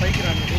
పైకి రాండి.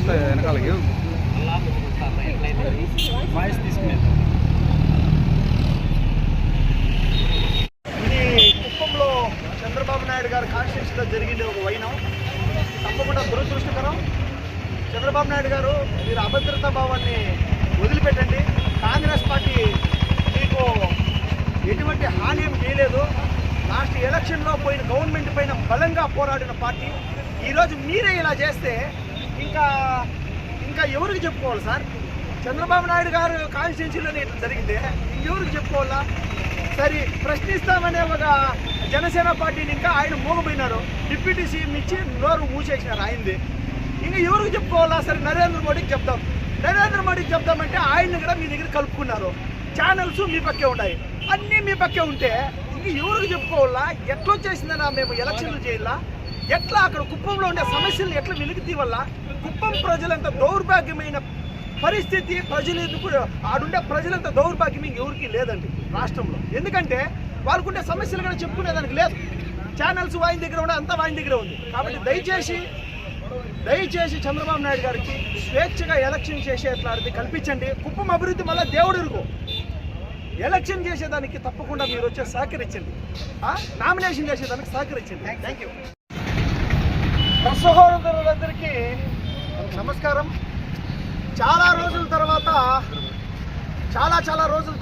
వెనకాలకి వాయిస్ తీసుకునేది. ఇది కుప్పంలో చంద్రబాబు నాయుడు గారి కాన్స్టిట్యూన్సీలో జరిగింది ఒక వైనం. తప్పకుండా దురదృష్టకరం. చంద్రబాబు నాయుడు గారు, మీరు అభద్రతా భావాన్ని వదిలిపెట్టండి. కాంగ్రెస్ పార్టీ మీకు ఎటువంటి హాని ఏం చేయలేదు. లాస్ట్ ఎలక్షన్లో పోయిన గవర్నమెంట్ పైన బలంగా పోరాడిన పార్టీ. ఈరోజు మీరే ఇలా చేస్తే ఇంకా ఎవరికి చెప్పుకోవాలి సార్? చంద్రబాబు నాయుడు గారు కాన్స్టిట్యూన్సీలోనే ఇట్లా జరిగితే ఇంకెవరికి చెప్పుకోవాలా? సరే, ప్రశ్నిస్తామనే ఒక జనసేన పార్టీని ఇంకా ఆయన మూగపోయినారు. డిప్యూటీ సీఎం ఇచ్చి నోరు మూసేసినారు ఆయనది. ఇంకా ఎవరికి చెప్పుకోవాలా? సరే, నరేంద్ర మోడీకి చెప్తాం. నరేంద్ర మోడీకి చెప్తామంటే ఆయన్ని కూడా మీ దగ్గర కలుపుకున్నారు. ఛానల్స్ మీ పక్కే ఉన్నాయి, అన్నీ మీ పక్కే ఉంటే ఇంక ఎవరికి చెప్పుకోవాలా? ఎట్లా వచ్చేసిందనా మేము ఎలక్షన్లు చేయాలా? ఎట్లా అక్కడ కుప్పంలో ఉండే సమస్యలను ఎట్లా వెలికి తీవల్లా? కుప్పం ప్రజలంత దౌర్భాగ్యమైన పరిస్థితి, ప్రజలు ఎందుకు ఆడుండే ప్రజలంత దౌర్భాగ్యం ఎవరికి లేదండి రాష్ట్రంలో. ఎందుకంటే వాళ్ళకుండే సమస్యలు కూడా చెప్పుకునేదానికి లేదు. ఛానల్స్ వాయిన్ దగ్గర ఉండే, అంతా వాయిన్ దగ్గర ఉంది. కాబట్టి దయచేసి చంద్రబాబు నాయుడు గారికి స్వేచ్ఛగా ఎలక్షన్ చేసేట్లాంటిది కల్పించండి. కుప్పం అభివృద్ధి మళ్ళీ దేవుడిరుగు ఎలక్షన్ చేసేదానికి తప్పకుండా మీరు వచ్చే సహకరించండి. నామినేషన్ చేసేదానికి సహకరించండి. Thank you. సహోదరులందరికీ నమస్కారం. చాలా రోజుల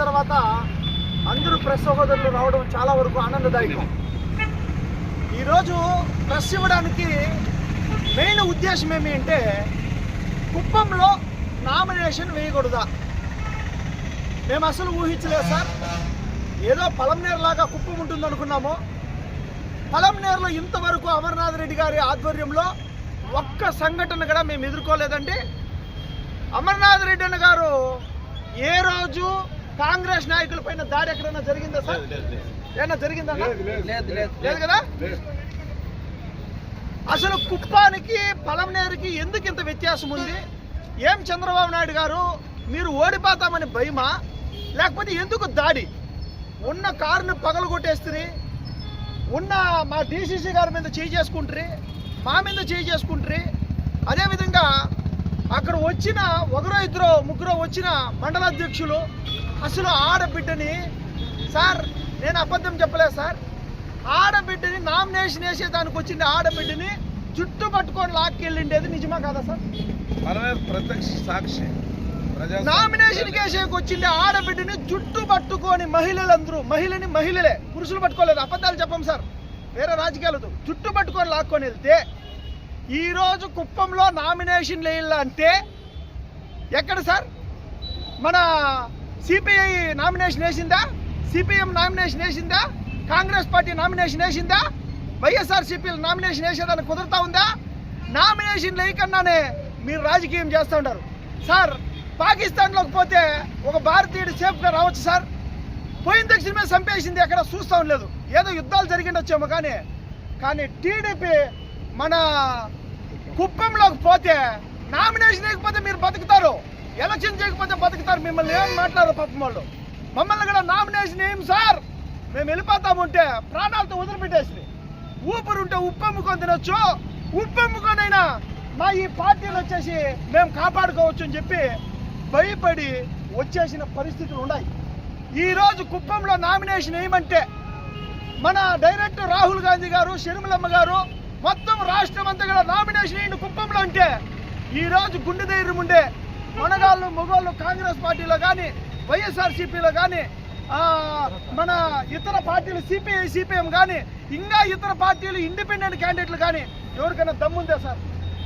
తర్వాత అందరూ ప్రెస్ సహోదరులు రావడం చాలా వరకు ఆనందదాయకం. ఈరోజు ప్రెస్ ఇవ్వడానికి మెయిన్ ఉద్దేశం ఏమి అంటే, కుప్పంలో నామినేషన్ వేయకూడదా? మేము అసలు ఊహించలేదు సార్. ఏదో పలంనేరులాగా కుప్పం ఉంటుంది అనుకున్నాము. పలంనేరులో ఇంతవరకు అమర్నాథ్ రెడ్డి గారి ఆధ్వర్యంలో ఒక్క సంఘటన కూడా మేము ఎదుర్కోలేదండి. అమర్నాథ్ రెడ్డి అన్న గారు ఏ రోజు కాంగ్రెస్ నాయకుల పైన దాడి ఎక్కడైనా జరిగిందా సార్? ఏమన్నా జరిగిందా? లేదు కదా. అసలు కుప్పానికి పలంనేరుకి ఎందుకు ఇంత వ్యత్యాసం ఉంది? ఏం చంద్రబాబు నాయుడు గారు మీరు ఓడిపోతామని భయమా, లేకపోతే ఎందుకు దాడి? ఉన్న కారుని పగలగొట్టేస్తుంది, ఉన్న మా డీసీసీ గారి మీద చేయి చేసుకుంటారు, మా మీద చేయి చేసుకుంటారు. అదేవిధంగా అక్కడ వచ్చిన ఒకరో ఇద్దరు ముగ్గురు వచ్చిన మండల అధ్యక్షులు అసలు ఆడబిడ్డని, సార్ నేను అబద్ధం చెప్పలేదు సార్, ఆడబిడ్డని నామినేషన్ వేసేదానికి వచ్చింది ఆడబిడ్డని జుట్టు పట్టుకొని లాక్కెళ్ళిండేది నిజమా కాదా సార్? ప్రత్యక్ష సాక్షి. నామినేషన్ కేసేకి వచ్చింది ఆడబిడ్డని జుట్టు పట్టుకొని మహిళలే, పురుషులు పట్టుకోలేదు. అబద్ధాలు చెప్పం సార్, వేరే రాజకీయాలతో జుట్టు పట్టుకొని లాక్కొని వెళ్తే ఈరోజు కుప్పంలో నామినేషన్ వేయాలంటే ఎక్కడ సార్? మన సిపిఐ నామినేషన్ వేసిందా? సిపిఎం నామినేషన్ వేసిందా? కాంగ్రెస్ పార్టీ నామినేషన్ వేసిందా? వైఎస్ఆర్సీపీ నామినేషన్ వేసేదానికి కుదురుతా ఉందా? నామినేషన్ లేకన్నానే మీరు రాజకీయం చేస్తూ ఉంటారు సార్. పాకిస్తాన్లోకి పోతే ఒక భారతీయుడు సేఫ్గా రావచ్చు సార్. పోయిన తక్షణమే చంపేసింది, ఎక్కడ చూస్తూ ఉండలేదు. ఏదో యుద్ధాలు జరిగిండొచ్చేమో కానీ టీడీపీ మన కుప్పంలోకి పోతే నామినేషన్ వేయకపోతే మీరు బతుకుతారు, ఎలక్షన్ చేయకపోతే బతుకుతారు. మిమ్మల్ని ఏం మాట్లాడారు పాపం వాళ్ళు. మమ్మల్ని కూడా నామినేషన్ ఏం సార్ మేము వెళ్ళిపోతాముంటే ప్రాణాలతో వదిలిపెట్టేసి, ఊపిరి ఉంటే ఉప్పమ్ముకొని తినొచ్చు, ఉప్పమ్ముకొనైనా మా ఈ పార్టీలు వచ్చేసి మేము కాపాడుకోవచ్చు అని చెప్పి భయపడి వచ్చేసిన పరిస్థితులు ఉన్నాయి. ఈరోజు కుప్పంలో నామినేషన్ వేయమంటే మన డైరెక్టర్ రాహుల్ గాంధీ గారు, షర్మిలమ్మ గారు మొత్తం రాష్ట్రం అంతా కూడా నామినేషన్ వేయండి కుప్పంలో అంటే ఈరోజు గుండె ధైర్యం ఉండే మనగాళ్ళు మొగోళ్ళు కాంగ్రెస్ పార్టీలో కానీ, వైఎస్ఆర్సీపీలో కానీ, మన ఇతర పార్టీలు సిపిఐ సిపిఎం కానీ, ఇంకా ఇతర పార్టీలు ఇండిపెండెంట్ క్యాండిడేట్లు కానీ ఎవరికైనా దమ్ముందా సార్?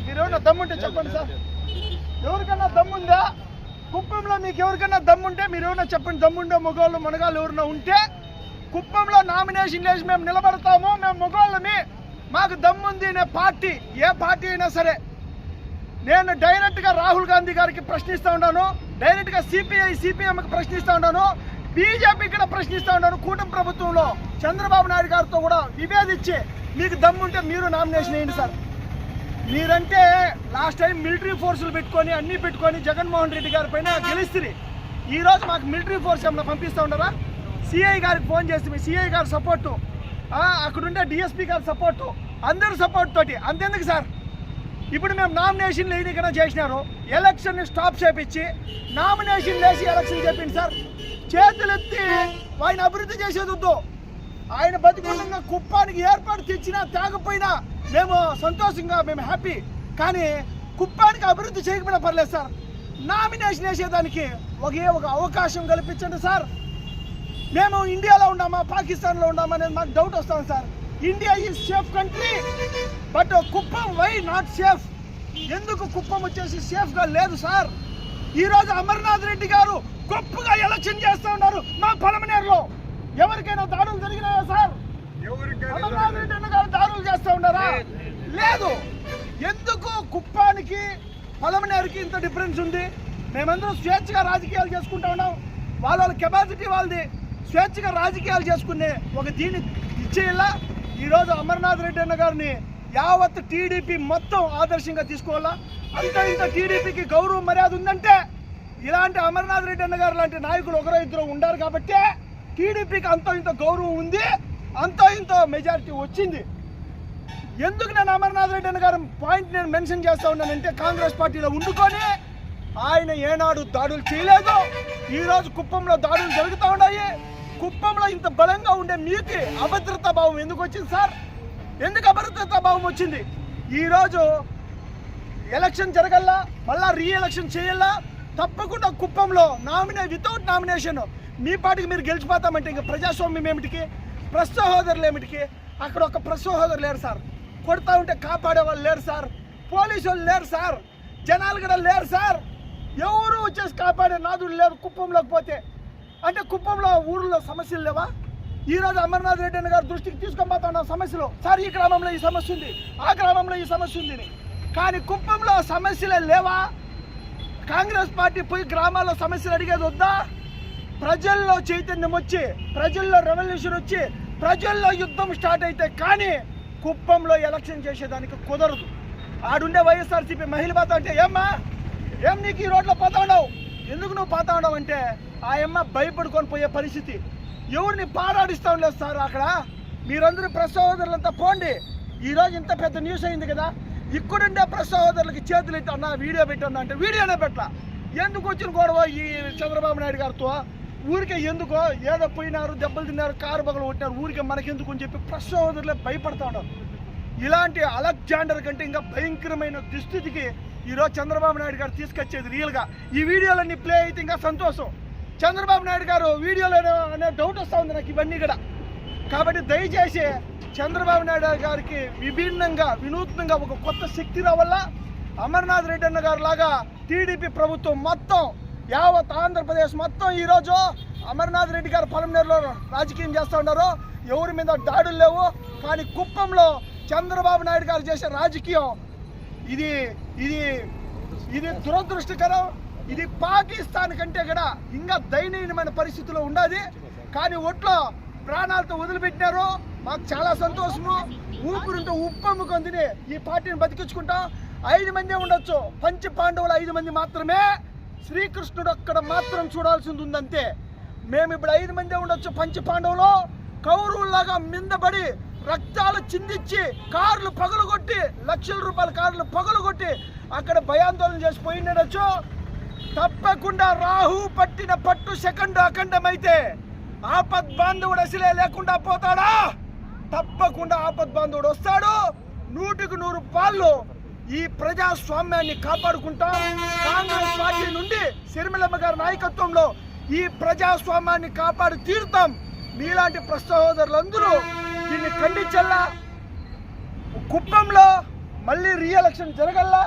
మీరు ఎవరైనా దమ్ముంటే చెప్పండి సార్. ఎవరికైనా దమ్ముందా? కుప్పంలో మీకు ఎవరికైనా దమ్ముంటే మీరు ఎవరైనా చెప్పండి. దమ్ముండే మొగోళ్ళు మనగాళ్ళు ఎవరైనా ఉంటే కుప్పంలో నామినేషన్ వేసి మేము నిలబడతాము, మేము మొగోళ్ళమి, మాకు దమ్ముంది అనే పార్టీ, ఏ పార్టీ అయినా సరే. నేను డైరెక్ట్గా రాహుల్ గాంధీ గారికి ప్రశ్నిస్తూ ఉన్నాను, డైరెక్ట్గా సిపిఐ సిపిఎంకి ప్రశ్నిస్తూ ఉన్నాను, బీజేపీకి కూడా ప్రశ్నిస్తూ ఉన్నాను. కూటమి ప్రభుత్వంలో చంద్రబాబు నాయుడు గారితో కూడా విభేదించి మీకు దమ్ముంటే మీరు నామినేషన్ వేయండి సార్. మీరంటే లాస్ట్ టైం మిలిటరీ ఫోర్సులు పెట్టుకొని అన్నీ పెట్టుకొని జగన్మోహన్ రెడ్డి గారి పైన గెలిస్తుంది. ఈరోజు మాకు మిలిటరీ ఫోర్స్ ఏమైనా పంపిస్తూ ఉన్నారా? సిఐ గారికి ఫోన్ చేసి మీ సిఐ గారి సపోర్టు, అక్కడుండే డిఎస్పీ గారి సపోర్టు, అందరి సపోర్ట్ తోటి అంతెందుకు సార్. ఇప్పుడు మేము నామినేషన్లు ఎన్నికైనా చేసినారు, ఎలక్షన్ని స్టాప్ చేపించి నామినేషన్ వేసి ఎలక్షన్ చెప్పింది సార్. చేతులెత్తి ఆయన అభివృద్ధి చేసేది వద్దు. ఆయన బతికుండగా కుప్పానికి ఏర్పాటు తెచ్చినా తేకపోయినా మేము సంతోషంగా, మేము హ్యాపీ. కానీ కుప్పానికి అభివృద్ధి చేయకపోయినా పర్లేదు సార్. నామినేషన్ వేసేదానికి ఒకే ఒక అవకాశం కల్పించండి సార్. మేము ఇండియాలో ఉన్నామా పాకిస్తాన్లో ఉన్నామా అనేది మాకు డౌట్ వస్తాం sir. India is safe country, but Kuppam why not safe? ఎందుకు కుప్పం వచ్చేసి సేఫ్గా లేదు సార్? ఈరోజు అమర్నాథ్ రెడ్డి గారు గొప్పగా ఎలక్షన్ చేస్తూ ఉన్నారు. మా పలమనేరులో ఎవరికైనా దాడులు జరిగినాయా సార్? అమర్నాథ్ రెడ్డి అన్న గారు దాడులు చేస్తూ ఉన్నారా? లేదు. ఎందుకు కుప్పానికి పలమనేరుకి ఇంత డిఫరెన్స్ ఉంది? మేమందరం స్వేచ్ఛగా రాజకీయాలు చేసుకుంటా ఉన్నాం. వాళ్ళ కెపాసిటీ వాళ్ళది, స్వేచ్ఛగా రాజకీయాలు చేసుకునే ఒక దీన్ని ఇచ్చేయాలా. ఈరోజు అమర్నాథ్ రెడ్డి అన్న గారిని యావత్ టీడీపీ మొత్తం ఆదర్శంగా తీసుకోవాలా. అంత ఇంత టీడీపీకి గౌరవం మర్యాద ఉందంటే ఇలాంటి అమర్నాథ్ రెడ్డి అన్న గారు లాంటి నాయకులు ఒకరో ఇద్దరు ఉండారు కాబట్టి టీడీపీకి అంత ఇంత గౌరవం ఉంది, అంత ఇంత మెజారిటీ వచ్చింది. ఎందుకు నేను అమర్నాథ్ రెడ్డి అన్న గారు పాయింట్ నేను మెన్షన్ చేస్తా ఉన్నానంటే, కాంగ్రెస్ పార్టీలో ఉండుకొని ఆయన ఏనాడు దాడులు చేయలేదు. ఈరోజు కుప్పంలో దాడులు జరుగుతూ ఉన్నాయి. కుప్పంలో ఇంత బలంగా ఉండే మీకు అభద్రతా భావం ఎందుకు వచ్చింది సార్? ఎందుకు అభద్రతా భావం వచ్చింది? ఈరోజు ఎలక్షన్ జరగల్లా, మళ్ళా రీఎలక్షన్ చేయాలా. తప్పకుండా కుప్పంలో వితౌట్ నామినేషన్ మీ పార్టీకి మీరు గెలిచిపోతామంటే ఇంకా ప్రజాస్వామ్యం ఏమిటికి, ప్రెస్ సహోదరులు ఏమిటికి? అక్కడ ఒక ప్రెస్ సహోదరులు లేరు సార్, కొడతా ఉంటే కాపాడే వాళ్ళు లేరు సార్, పోలీసు వాళ్ళు లేరు సార్, జనాలు కూడా లేరు సార్, ఎవరు వచ్చేసి కాపాడే నాదుడు లేరు కుప్పంలోకి పోతే. అంటే కుప్పంలో ఊళ్ళో సమస్యలు లేవా? ఈరోజు అమర్నాథ్ రెడ్డి అన్న గారి దృష్టికి తీసుకొని పోతున్న సమస్యలు సార్, ఈ గ్రామంలో ఈ సమస్య ఉంది, ఆ గ్రామంలో ఈ సమస్య ఉంది. కానీ కుప్పంలో సమస్యలే లేవా? కాంగ్రెస్ పార్టీ పోయి గ్రామాల్లో సమస్యలు అడిగేది వద్దా? ప్రజల్లో చైతన్యం వచ్చి, ప్రజల్లో రెవల్యూషన్ వచ్చి, ప్రజల్లో యుద్ధం స్టార్ట్ అయితే కానీ కుప్పంలో ఎలక్షన్ చేసేదానికి కుదరదు. ఆడుండే వైఎస్ఆర్సీపీ మహిళ పోతా అంటే ఏమ్మా ఏం నీకు ఈ రోడ్లో పోతా ఉన్నావు, ఎందుకు నువ్వు పోతా ఉన్నావు అంటే ఆ అమ్మ భయపడుకొని పోయే పరిస్థితి. ఎవరిని పారాడిస్తూ ఉండలేదు సార్ అక్కడ. మీరందరూ ప్రెస్ సహోదరులంతా పోండి. ఈరోజు ఇంత పెద్ద న్యూస్ అయింది కదా, ఇక్కడుండే ప్రెస్ సహోదరులకి చేతులు ఎత్తి అన్న వీడియో పెట్టన్నా అంటే వీడియోనే పెట్టలా. ఎందుకు వచ్చిన గొడవ ఈ చంద్రబాబు నాయుడు గారితో? ఊరికే ఎందుకో ఏదో పోయినారు, దెబ్బలు తిన్నారు, కారు బగలు కొట్టినారు, ఊరికే మనకెందుకు అని చెప్పి ప్రెస్ సహోదరులే భయపడతా ఉన్నారు. ఇలాంటి అలెగ్జాండర్ కంటే ఇంకా భయంకరమైన దుస్థితికి ఈరోజు చంద్రబాబు నాయుడు గారు తీసుకొచ్చేది రియల్గా. ఈ వీడియోలన్నీ ప్లే అయితే ఇంకా సంతోషం. చంద్రబాబు నాయుడు గారు వీడియోలో అనే డౌట్ వస్తూ ఉంది నాకు ఇవన్నీ కూడా. కాబట్టి దయచేసి చంద్రబాబు నాయుడు గారికి విభిన్నంగా, వినూత్నంగా ఒక కొత్త శక్తి రావాలా. అమర్నాథ్ రెడ్డి అన్న గారు లాగా టీడీపీ ప్రభుత్వం మొత్తం యావత్ ఆంధ్రప్రదేశ్ మొత్తం ఈరోజు అమర్నాథ్ రెడ్డి గారు పలమనేరులో రాజకీయం చేస్తూ ఉన్నారు. ఎవరి మీద దాడులు లేవు. కానీ కుప్పంలో చంద్రబాబు నాయుడు గారు చేసే రాజకీయం ఇది ఇది ఇది దురదృష్టకరం. ఇది పాకిస్తాన్ కంటే కూడా ఇంకా దయనీయమైన పరిస్థితిలో ఉండాలి. కానీ ఒట్లో ప్రాణాలతో వదిలిపెట్టినారు. మాకు చాలా సంతోషము. ఊపిరింటూ ఉప్పమ్ముకొని ఈ పార్టీని బతికించుకుంటాం. 5 మందే ఉండొచ్చు, పంచ పాండవులు 5 మంది మాత్రమే. శ్రీకృష్ణుడు అక్కడ మాత్రం చూడాల్సింది ఉందంతే. మేము ఇప్పుడు 5 మందే ఉండొచ్చు. పంచ పాండవులు కౌరవుల్లాగా మిందబడి రక్తాలు చిందించి కార్లు పగలగొట్టి, లక్షల రూపాయల కార్లు పగలగొట్టి అక్కడ భయాందోళన చేసి పోయిండొచ్చు. తప్పకుండా రాహు పట్టిన పట్టు ఓటు సెకండ్ అఖండమైతే ఆపద్ బాంధవుడు అసలే లేకుండా పోతాడా? తప్పకుండా ఆపద్ బాంధవుడు వస్తాడు. 100కు 100 పాళ్ళు ఈ ప్రజాస్వామ్యాన్ని కాపాడుకుంటాం. కాంగ్రెస్ పార్టీ నుండి సిరిమిలమ్మ గారి నాయకత్వంలో ఈ ప్రజాస్వామ్యాన్ని కాపాడి తీరుతాం. మీలాంటి సహోదరులందరూ దీన్ని ఖండించల్లా. కుప్పంలో మళ్ళీ రీఎలక్షన్ జరగల్లా.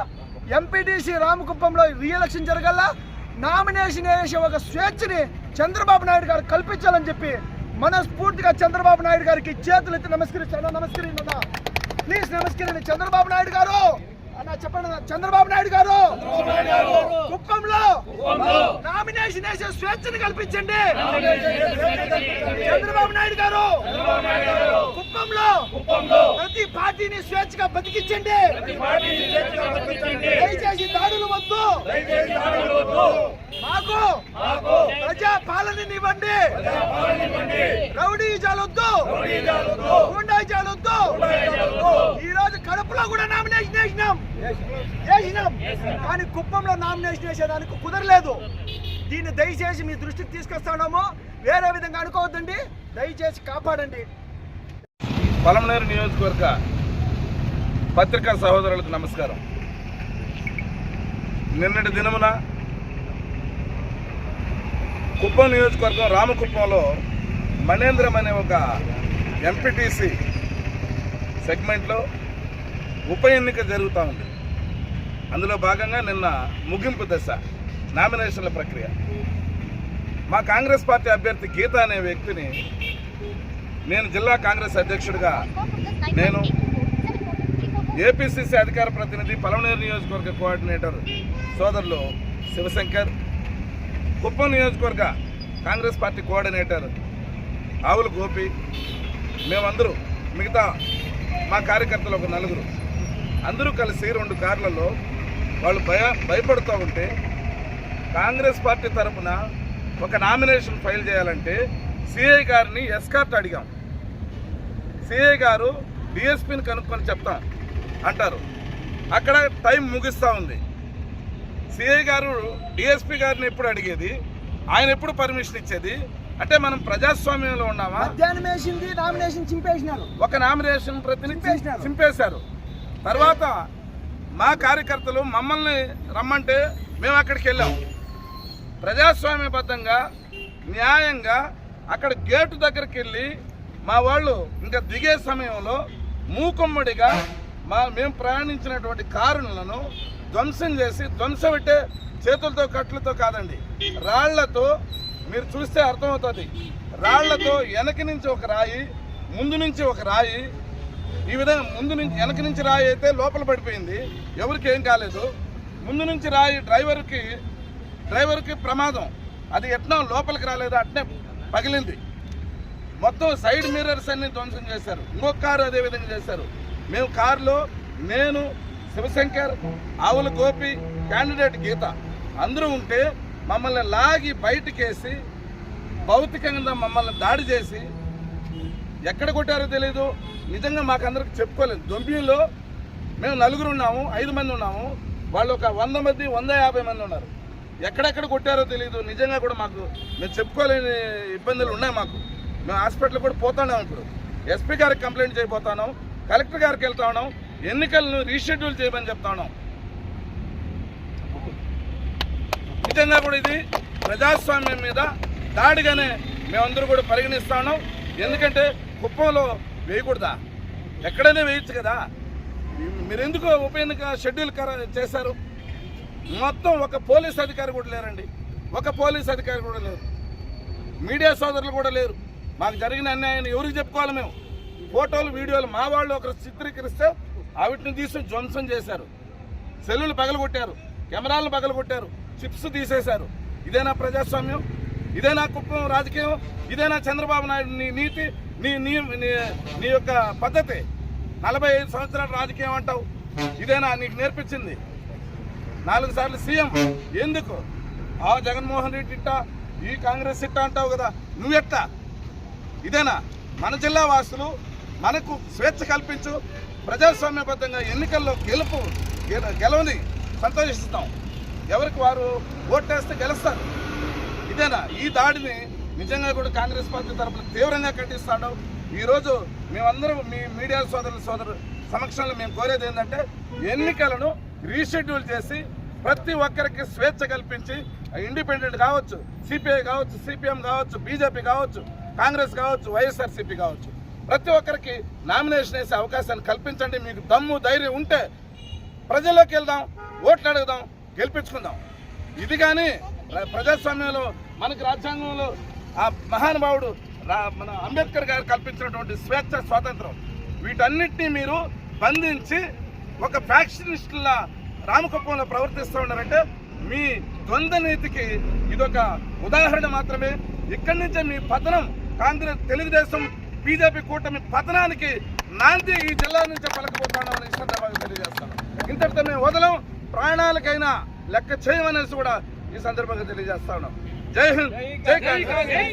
ఎంపీటీసీ రామకుప్పంలో రీఎలక్షన్ జరగల్లా. నామినేషన్ వేసే ఒక స్వేచ్ఛని చంద్రబాబు నాయుడు గారు కల్పించాలని చెప్పి మనస్ఫూర్తిగా చంద్రబాబు నాయుడు గారికి చేతులు ఎత్తి నమస్కరించండి. ప్లీజ్ నమస్కరించండి. చంద్రబాబు నాయుడు గారు అన్న చెప్పండి. చంద్రబాబు నాయుడు గారు కుప్పంలో నామినేషన్ వేసే స్వేచ్ఛను కల్పించండి. చంద్రబాబు నాయుడు గారు కుప్పంలో ప్రతి పార్టీని స్వేచ్ఛగా బతికించండి. దయచేసి దాడులు వద్దు. మాకు ప్రజా పాలననివ్వండి. రౌడీజాలొద్దు, గుండాయిజాలొద్దు. ఈ రోజు కడపలో కూడా నామినేషన్ వేసినాం, కానీ కుప్పంలో నామినేషన్ వేసేదానికి కుదరలేదు. దీన్ని దయచేసి మీ దృష్టికి తీసుకొస్తాము. వేరే విధంగా అనుకోవద్దండి. దయచేసి కాపాడండి. పలమనేరు నియోజకవర్గ పత్రికా సహోదరులకు నమస్కారం. నిన్నటి దినమున కుప్పం నియోజకవర్గం రామకుప్పంలో మణేంద్రం అనే ఒక ఎంపీటీసీ సెగ్మెంట్లో ఉప ఎన్నిక జరుగుతూ ఉంది. అందులో భాగంగా నిన్న ముగింపు దశ నామినేషన్ల ప్రక్రియ. మా కాంగ్రెస్ పార్టీ అభ్యర్థి గీత అనే వ్యక్తిని నేను జిల్లా కాంగ్రెస్ అధ్యక్షుడిగా, నేను ఏపీసీసీ అధికార ప్రతినిధి, పలమనేరు నియోజకవర్గ కోఆర్డినేటర్ సోదరులు శివశంకర్, కుప్పం నియోజకవర్గ కాంగ్రెస్ పార్టీ కోఆర్డినేటర్ ఆవుల గోపి, మేమందరూ మిగతా మా కార్యకర్తలు ఒక 4 అందరూ కలిసి 2 కార్లలో వాళ్ళు భయపడుతూ ఉంటే కాంగ్రెస్ పార్టీ తరఫున ఒక నామినేషన్ ఫైల్ చేయాలంటే సిఐ గారిని ఎస్కార్ట్ అడిగాం. సిఐ గారు డిఎస్పీని కనుక్కొని చెప్తాం అంటారు. అక్కడ టైం ముగిస్తూ ఉంది. సిఐ గారు డిఎస్పీ గారిని ఎప్పుడు అడిగేది, ఆయన ఎప్పుడు పర్మిషన్ ఇచ్చేది? అంటే మనం ప్రజాస్వామ్యంలో ఉన్నామా? ఒక నామినేషన్ ప్రతినిధి చింపేశారు. తర్వాత మా కార్యకర్తలు మమ్మల్ని రమ్మంటే మేము అక్కడికి వెళ్ళాం. ప్రజాస్వామ్యబద్ధంగా న్యాయంగా అక్కడ గేటు దగ్గరికి వెళ్ళి మా వాళ్ళు ఇంకా దిగే సమయంలో మూకుమ్మడిగా మేము ప్రయాణించినటువంటి కారులను ధ్వంసం చేసి, ధ్వంసపెట్టే చేతులతో కట్లతో కాదండి, రాళ్లతో, మీరు చూస్తే అర్థమవుతుంది, రాళ్లతో వెనక నుంచి ఒక రాయి, ముందు నుంచి ఒక రాయి, ఈ విధంగా ముందు నుంచి వెనక నుంచి రాయి అయితే లోపల పడిపోయింది, ఎవరికి ఏం కాలేదు. ముందు నుంచి రాయి డ్రైవర్కి ప్రమాదం, అది ఎట్లా లోపలికి రాలేదు, అట్నే పగిలింది. మొత్తం సైడ్ మిర్రర్స్ అన్ని ధ్వంసం చేశారు. ఇంకొక కారు అదే విధంగా చేశారు. మేము కారులో నేను, శివశంకర్, ఆవుల గోపి, క్యాండిడేట్ గీత అందరూ ఉంటే మమ్మల్ని లాగి బయటకేసి భౌతికంగా మమ్మల్ని దాడి చేసి ఎక్కడ కొట్టారో తెలీదు. నిజంగా మాకు అందరికి చెప్పుకోలేదు. దొంబిలో మేము 4 ఉన్నాము, 5 మంది ఉన్నాము, వాళ్ళు ఒక 100 మంది, 150 మంది ఉన్నారు. ఎక్కడెక్కడ కొట్టారో తెలియదు. నిజంగా కూడా మేము చెప్పుకోలేని ఇబ్బందులు ఉన్నాయి మాకు. మేము హాస్పిటల్ కూడా పోతున్నాం. ఇప్పుడు ఎస్పీ గారికి కంప్లైంట్ చేయబోతున్నాం, కలెక్టర్ గారికి వెళ్తా ఉన్నాం, ఎన్నికలను రీషెడ్యూల్ చేయమని చెప్తా ఉన్నాం. నిజంగా కూడా ఇది ప్రజాస్వామ్యం మీద దాడిగానే మేమందరూ కూడా పరిగణిస్తా ఉన్నాం. ఎందుకంటే కుప్పంలో వేయకూడదా? ఎక్కడైనా వేయచ్చు కదా. మీరు ఎందుకు ఉప ఎన్నిక షెడ్యూల్ చేశారు? మొత్తం ఒక పోలీస్ అధికారి కూడా లేరండి, ఒక పోలీస్ అధికారి కూడా లేరు, మీడియా సోదరులు కూడా లేరు. మాకు జరిగిన అన్యాయాన్ని ఎవరికి చెప్పుకోవాలి? మేము ఫోటోలు, వీడియోలు మా వాళ్ళు ఒకరు చిత్రీకరిస్తే వాటిని తీసి ధ్వంసం చేశారు, సెల్లులు పగలగొట్టారు, కెమెరాలను పగలగొట్టారు, చిప్స్ తీసేశారు. ఇదేనా ప్రజాస్వామ్యం? ఇదేనా కుప్పం రాజకీయం? ఇదేనా చంద్రబాబు నాయుడు నీ నీతి, నీ యొక్క పద్ధతి? 45 సంవత్సరాల రాజకీయం అంటావు, ఇదేనా నీకు నేర్పించింది? 4 సార్లు సీఎం ఎందుకు? ఆ జగన్మోహన్ రెడ్డి ఇట్టా, ఈ కాంగ్రెస్ ఇట్టా అంటావు కదా, నువ్వెట్టా? ఇదేనా? మన జిల్లా వాసులు మనకు స్వేచ్ఛ కల్పించు, ప్రజాస్వామ్యబద్ధంగా ఎన్నికల్లో గెలవని సంతోషిస్తాం. ఎవరికి వారు ఓటేస్తే గెలుస్తారు. ఇదేనా? ఈ దాడిని నిజంగా కూడా కాంగ్రెస్ పార్టీ తరఫున తీవ్రంగా ఖండిస్తాడు. ఈరోజు మేమందరం మీ మీడియా సోదరు సమక్షంలో మేము కోరేది ఏంటంటే ఎన్నికలను రీషెడ్యూల్ చేసి ప్రతి ఒక్కరికి స్వేచ్ఛ కల్పించి, ఇండిపెండెంట్ కావచ్చు, సిపిఐ కావచ్చు, సిపిఎం కావచ్చు, బీజేపీ కావచ్చు, కాంగ్రెస్ కావచ్చు, వైఎస్ఆర్సీపీ కావచ్చు, ప్రతి ఒక్కరికి నామినేషన్ వేసే అవకాశాన్ని కల్పించండి. మీకు దమ్ము ధైర్యం ఉంటే ప్రజల్లోకి వెళ్దాం, ఓట్లు అడుగుదాం, గెలిపించుకుందాం. ఇది కానీ ప్రజాస్వామ్యంలో మనకు రాజ్యాంగంలో ఆ మహానుభావుడు మన అంబేద్కర్ గారు కల్పించినటువంటి స్వేచ్ఛ, స్వాతంత్రం, వీటన్నిటినీ మీరు బంధించి ఒక ఫ్యాక్షనిస్టుల రామకుప్పంలో ప్రవర్తిస్తూ ఉన్నారంటే మీ ద్వంద్వ నీతికి ఇదొక ఉదాహరణ మాత్రమే. ఇక్కడి నుంచే మీ పతనం, కాంగ్రెస్, తెలుగుదేశం, బీజేపీ కూటమి పతనానికి నాంది ఈ జిల్లా నుంచే పలకబోతున్నామని ఈ సందర్భంగా తెలియజేస్తాను. ఇంతటితో మేము వదలం, ప్రాణాలకైనా లెక్క చేయమనేసి కూడా ఈ సందర్భంగా తెలియజేస్తా ఉన్నాం. జై హింద్, జై కాంగ్రెస్.